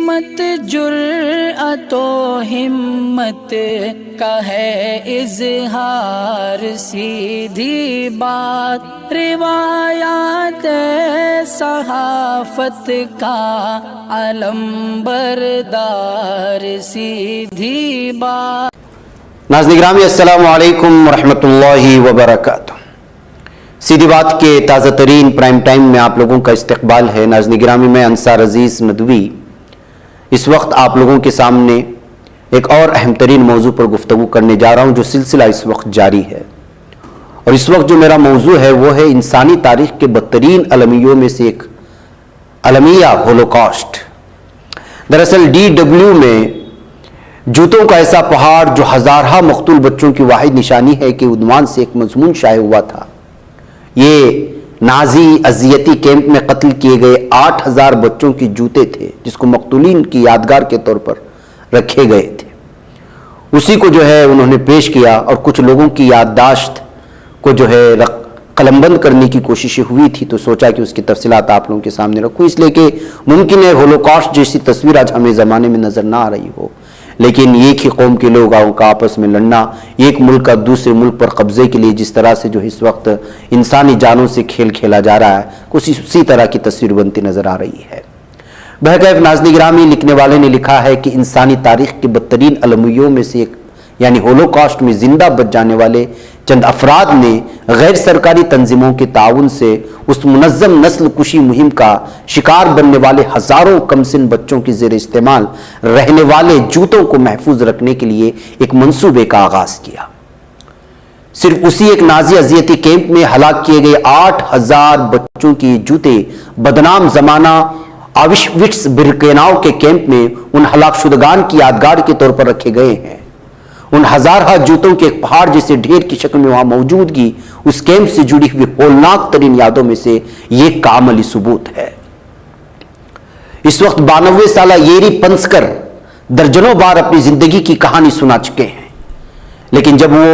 سمت جرأت و ہمت کا ہے اظہار، سیدھی بات روایات صحافت کا علم بردار، سیدھی بات۔ ناظرین گرامی السلام علیکم ورحمۃ اللہ وبرکاتہ۔ سیدھی بات کے تازہ ترین پرائم ٹائم میں آپ لوگوں کا استقبال ہے۔ ناظرین گرامی میں انصار عزیز ندوی اس وقت آپ لوگوں کے سامنے ایک اور اہم ترین موضوع پر گفتگو کرنے جا رہا ہوں جو سلسلہ اس وقت جاری ہے، اور اس وقت جو میرا موضوع ہے وہ ہے انسانی تاریخ کے بدترین المیوں میں سے ایک المیہ ہولوکاسٹ۔ دراصل DW میں جوتوں کا ایسا پہاڑ جو ہزارہ مقتول بچوں کی واحد نشانی ہے کہ عنوان سے ایک مضمون شائع ہوا تھا، یہ نازی اذیتی کیمپ میں قتل کیے گئے 8000 بچوں کی جوتے تھے جس کو مقتولین کی یادگار کے طور پر رکھے گئے تھے۔ اسی کو جو ہے انہوں نے پیش کیا اور کچھ لوگوں کی یادداشت کو جو ہے قلمبند کرنے کی کوششیں ہوئی تھی، تو سوچا کہ اس کی تفصیلات آپ لوگوں کے سامنے رکھوں، اس لیے کہ ممکن ہے ہولوکاسٹ جیسی تصویر آج ہمیں زمانے میں نظر نہ آ رہی ہو، لیکن ایک ہی قوم کے لوگوں کا آپس میں لڑنا، ایک ملک کا دوسرے ملک پر قبضے کے لیے جس طرح سے جو اس وقت انسانی جانوں سے کھیل کھیلا جا رہا ہے، کچھ اسی طرح کی تصویر بنتی نظر آ رہی ہے۔ بہرکیف ناظرین گرامی، لکھنے والے نے لکھا ہے کہ انسانی تاریخ کے بدترین المیوں میں سے ایک یعنی ہولوکاسٹ میں زندہ بچ جانے والے چند افراد نے غیر سرکاری تنظیموں کے تعاون سے اس منظم نسل کشی مہم کا شکار بننے والے ہزاروں کمسن بچوں کی زیر استعمال رہنے والے جوتوں کو محفوظ رکھنے کے لیے ایک منصوبے کا آغاز کیا۔ صرف اسی ایک نازی اذیتی کیمپ میں ہلاک کیے گئے 8000 بچوں کی جوتے بدنام زمانہ آوشوٹس برکیناؤ کے کیمپ میں ان ہلاک شدگان کی یادگار کے طور پر رکھے گئے ہیں۔ ان ہزارہ جوتوں کے ایک پہاڑ جیسے ڈھیر کی شکل میں وہاں موجودگی اس کیمپ سے جڑی ہوئی ہولناک ترین یادوں میں سے یہ کا عملی ثبوت ہے۔ اس وقت 92 سالہ یری پنسکر درجنوں بار اپنی زندگی کی کہانی سنا چکے ہیں، لیکن جب وہ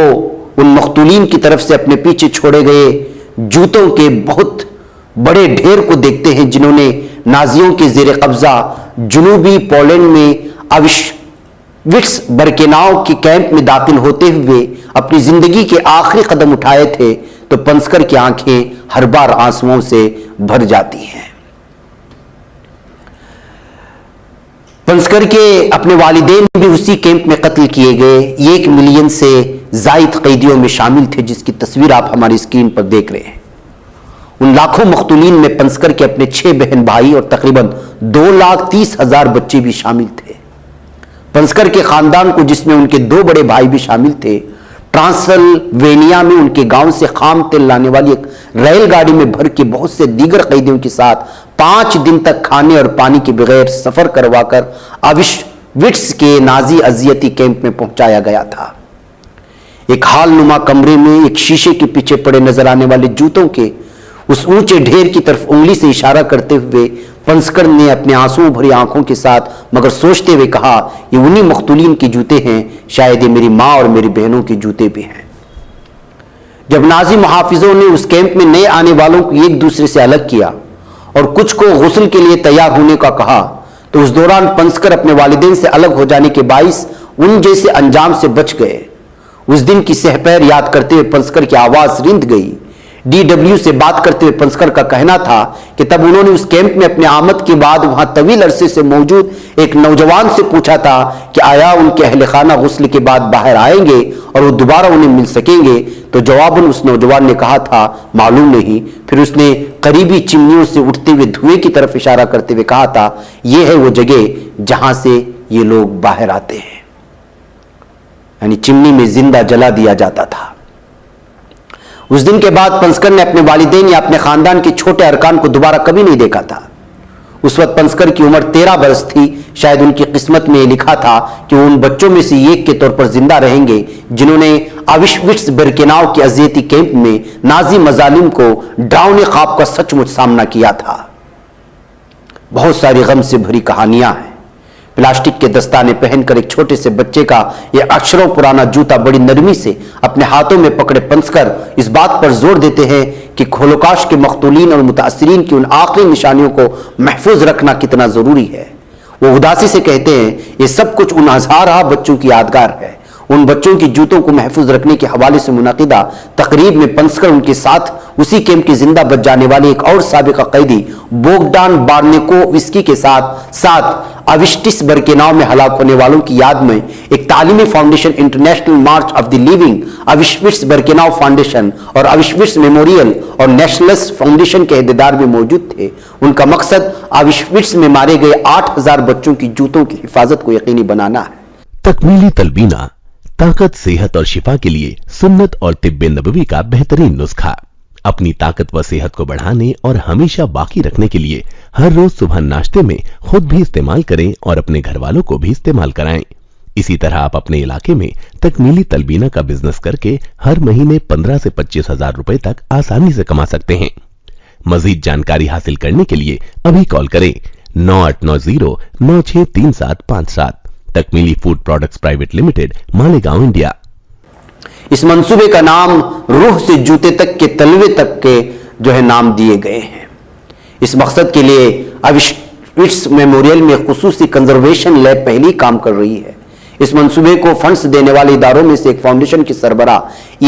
ان مقتولین کی طرف سے اپنے پیچھے چھوڑے گئے جوتوں کے بہت بڑے ڈھیر کو دیکھتے ہیں جنہوں نے نازیوں کے زیر قبضہ جنوبی پولینڈ میں آوشوٹس برکیناؤ کی کیمپ میں داخل ہوتے ہوئے اپنی زندگی کے آخری قدم اٹھائے تھے، تو پنسکر کی آنکھیں ہر بار آنسوؤں سے بھر جاتی ہیں۔ پنسکر کے اپنے والدین بھی اسی کیمپ میں قتل کیے گئے 1 ملین سے زائد قیدیوں میں شامل تھے، جس کی تصویر آپ ہماری اسکرین پر دیکھ رہے ہیں۔ ان لاکھوں مقتولین میں پنسکر کے اپنے 6 بہن بھائی اور تقریباً 2,30,000 بچے بھی شامل تھے۔ پنسکر کے خاندان کو، جس میں ان کے 2 بڑے بھائی بھی شامل تھے، ٹرانسلوینیا میں ان کے گاؤں سے خام تیل لانے والی ایک ریل گاڑی میں بھر کے بہت سے دیگر قیدیوں کے ساتھ 5 دن تک کھانے اور پانی کے بغیر سفر کروا کر آوشوٹس کے نازی اذیتی کیمپ میں پہنچایا گیا تھا۔ ایک ہال نما کمرے میں ایک شیشے کے پیچھے پڑے نظر آنے والے جوتوں کے اس اونچے ڈھیر کی طرف انگلی سے اشارہ کرتے ہوئے پنسکر نے اپنے آنسوؤں بھری آنکھوں کے ساتھ مگر سوچتے ہوئے کہا، یہ انہی مقتولین کے جوتے ہیں، شاید یہ میری ماں اور میری بہنوں کے جوتے بھی ہیں۔ جب نازی محافظوں نے اس کیمپ میں نئے آنے والوں کو ایک دوسرے سے الگ کیا اور کچھ کو غسل کے لیے تیار ہونے کا کہا، تو اس دوران پنسکر اپنے والدین سے الگ ہو جانے کے باعث ان جیسے انجام سے بچ گئے۔ اس دن کی سحپیر یاد کرتے ہوئے پنسکر کی آواز رند گئی۔ DW سے بات کرتے ہوئے پنسکر کا کہنا تھا کہ تب انہوں نے اس کیمپ میں اپنے آمد کے بعد وہاں طویل عرصے سے موجود ایک نوجوان سے پوچھا تھا کہ آیا ان کے اہل خانہ غسل کے بعد باہر آئیں گے اور وہ دوبارہ انہیں مل سکیں گے، تو جواباً اس نوجوان نے کہا تھا معلوم نہیں۔ پھر اس نے قریبی چمنیوں سے اٹھتے ہوئے دھوئے کی طرف اشارہ کرتے ہوئے کہا تھا، یہ ہے وہ جگہ جہاں سے یہ لوگ باہر آتے ہیں، یعنی چمنی میں زندہ جلا دیا جاتا تھا۔ اس دن کے بعد پنسکر نے اپنے والدین یا اپنے خاندان کے چھوٹے ارکان کو دوبارہ کبھی نہیں دیکھا تھا۔ اس وقت پنسکر کی عمر 13 برس تھی۔ شاید ان کی قسمت میں یہ لکھا تھا کہ وہ ان بچوں میں سے ایک کے طور پر زندہ رہیں گے جنہوں نے آوشوٹس برکیناؤ کے اذیتی کیمپ میں نازی مظالم کو ڈراؤنے خواب کا سچ مچ سامنا کیا تھا۔ بہت ساری غم سے بھری کہانیاں ہیں۔ پلاسٹک کے دستانے پہن کر ایک چھوٹے سے بچے کا یہ اکثروں پرانا جوتا بڑی نرمی سے اپنے ہاتھوں میں پکڑے پنسکر اس بات پر زور دیتے ہیں کہ ہولوکاسٹ کے مقتولین اور متاثرین کی ان آخری نشانیوں کو محفوظ رکھنا کتنا ضروری ہے۔ وہ اداسی سے کہتے ہیں یہ سب کچھ ان ہزارہ بچوں کی یادگار ہے۔ ان بچوں کی جوتوں کو محفوظ رکھنے کے حوالے سے منعقدہ تقریب میں پنسکر ان کے ساتھ اسی کیمپ کی زندہ بچ جانے والے ایک اور سابقہ قیدی بوگڈان بارنیکووسکی کے ساتھ اوشٹس برکیناؤ میں ہلاک ہونے والوں کی یاد میں ایک تعلیمی foundation international March of the living Auschwitz Birkenau foundation اور اوشٹس میموریل اور نیشنلس فاؤنڈیشن کے عہدیدار بھی موجود تھے۔ ان کا مقصد اوشٹس میں مارے گئے 8000 بچوں کی جوتوں کی حفاظت کو یقینی بنانا ہے۔ تکمیلی تلبینہ طاقت، صحت اور شفا کے لیے سنت اور طب نبوی کا بہترین نسخہ۔ اپنی طاقت و صحت کو بڑھانے اور ہمیشہ باقی رکھنے کے لیے ہر روز صبح ناشتے میں خود بھی استعمال کریں اور اپنے گھر والوں کو بھی استعمال کرائیں۔ اسی طرح آپ اپنے علاقے میں تکمیلی تلبینہ کا بزنس کر کے ہر مہینے 15 سے 25 ہزار روپے تک آسانی سے کما سکتے ہیں۔ مزید جانکاری حاصل کرنے کے لیے ابھی کال کریں 9890963757۔ تکمیلی food products private limited, Malegaon, India. اس منصوبے کا نام روح سے جوتے تک کے تلوے تک کے نام دیے گئے ہیں۔ اس مقصد کے لیے اوشٹس میموریل میں خصوصی کنزرویشن لیب پہلی کام کر رہی ہے۔ اس منصوبے کو فنڈز دینے والے اداروں میں سے ایک فاؤنڈیشن کی سربراہ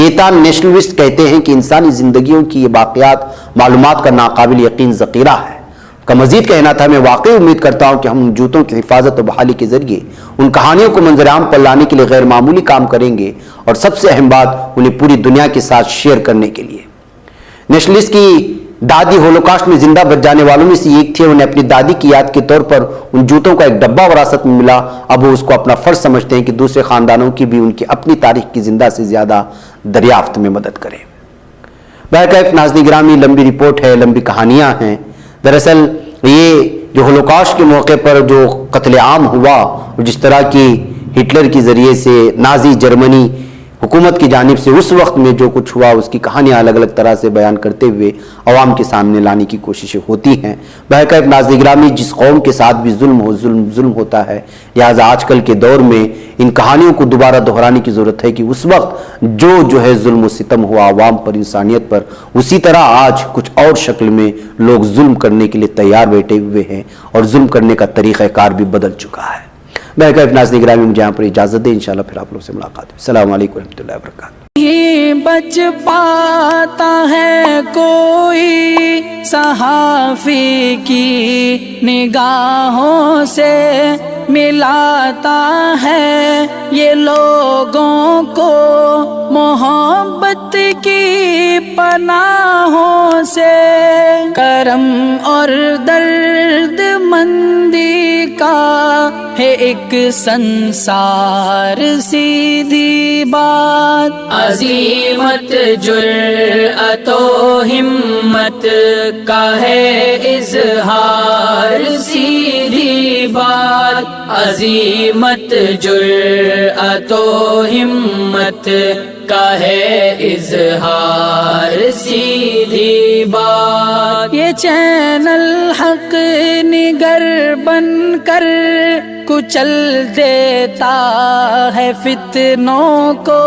ایتان نیشنلسٹ کہتے ہیں کہ انسانی زندگیوں کی یہ باقیات معلومات کا ناقابل یقین ذخیرہ ہے۔ کا مزید کہنا تھا، میں واقعی امید کرتا ہوں کہ ہم جوتوں کی حفاظت و بحالی کے ذریعے ان کہانیوں کو منظر عام پر لانے کے لیے غیر معمولی کام کریں گے، اور سب سے اہم بات انہیں پوری دنیا کے ساتھ شیئر کرنے کے لیے۔ نیشنلسٹ کی دادی ہولوکاسٹ میں زندہ بچ جانے والوں میں سے ایک تھی۔ انہیں اپنی دادی کی یاد کے طور پر ان جوتوں کا ایک ڈبہ وراثت میں ملا۔ اب وہ اس کو اپنا فرض سمجھتے ہیں کہ دوسرے خاندانوں کی بھی ان کی اپنی تاریخ کی زندہ سے زیادہ دریافت میں مدد کریں۔ بہرکیف ناظرین گرامی، لمبی رپورٹ ہے، لمبی کہانیاں ہیں۔ دراصل یہ جو ہولوکاسٹ کے موقع پر جو قتل عام ہوا، جس طرح کی ہٹلر کے ذریعے سے نازی جرمنی حکومت کی جانب سے اس وقت میں جو کچھ ہوا، اس کی کہانیاں الگ الگ طرح سے بیان کرتے ہوئے عوام کے سامنے لانے کی کوششیں ہوتی ہیں۔ بہرکیف ناظرین گرامی، جس قوم کے ساتھ بھی ظلم ہوتا ہے، لہٰذا آج کل کے دور میں ان کہانیوں کو دوبارہ دہرانے کی ضرورت ہے کہ اس وقت جو ہے ظلم و ستم ہوا عوام پر، انسانیت پر، اسی طرح آج کچھ اور شکل میں لوگ ظلم کرنے کے لیے تیار بیٹھے ہوئے ہیں، اور ظلم کرنے کا طریقہ کار بھی بدل چکا ہے۔ بہرکیف ناظرین گرامی، مجھے یہاں پر اجازت دیں، انشاءاللہ پھر آپ لوگوں سے ملاقات ہوگی۔ السلام علیکم ورحمۃ اللہ وبرکاتہ۔ نہیں بچ پاتا ہے کوئی صحافی کی نگاہوں سے، ملاتا ہے یہ لوگوں کو محبت کی پناہوں سے۔ کرم اور درد مندی کا ہے ایک سنسار، سیدھی بات عظیمت جرأت و ہمت کا ہے اظہار، سیدھی بات عظیمت جرأت و ہمت کا ہے اظہار، سیدھی بات۔ یہ چینل حق نگر بن کر کچل دیتا ہے فتنوں کو۔